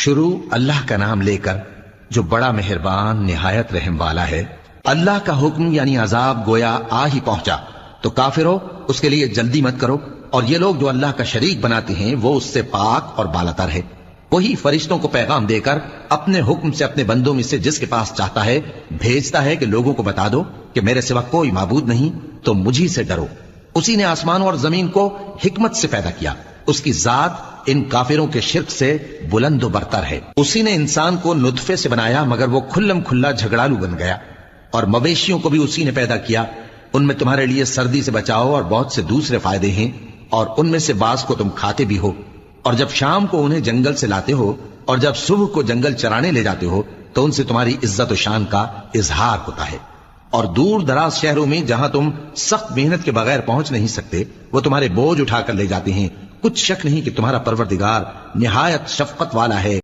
شروع اللہ کا نام لے کر جو بڑا مہربان نہایت رحم والا ہے۔ اللہ کا حکم یعنی عذاب گویا آ ہی پہنچا تو کافرو اس کے لیے جلدی مت کرو، اور یہ لوگ جو اللہ کا شریک بناتے ہیں وہ اس سے پاک اور بالاتر ہے۔ وہی فرشتوں کو پیغام دے کر اپنے حکم سے اپنے بندوں میں سے جس کے پاس چاہتا ہے بھیجتا ہے کہ لوگوں کو بتا دو کہ میرے سوا کوئی معبود نہیں تو مجھی سے ڈرو۔ اسی نے آسمانوں اور زمین کو حکمت سے پیدا کیا، اس کی ذات ان کافروں کے شرک سے بلند و برتر ہے۔ اسی نے انسان کو نطفے سے بنایا مگر وہ کھلم کھلا جھگڑالو بن گیا، اور مویشیوں کو بھی اسی نے پیدا کیا، ان میں تمہارے لیے سردی سے بچاؤ اور بہت سے دوسرے فائدے ہیں، اور ان میں سے بعض کو تم کھاتے بھی ہو۔ اور جب شام کو انہیں جنگل سے لاتے ہو اور جب صبح کو جنگل چرانے لے جاتے ہو تو ان سے تمہاری عزت و شان کا اظہار ہوتا ہے۔ اور دور دراز شہروں میں جہاں تم سخت محنت کے بغیر پہنچ نہیں سکتے وہ تمہارے بوجھ اٹھا کر لے جاتے ہیں۔ کچھ شک نہیں کہ تمہارا پروردگار نہایت شفقت والا ہے۔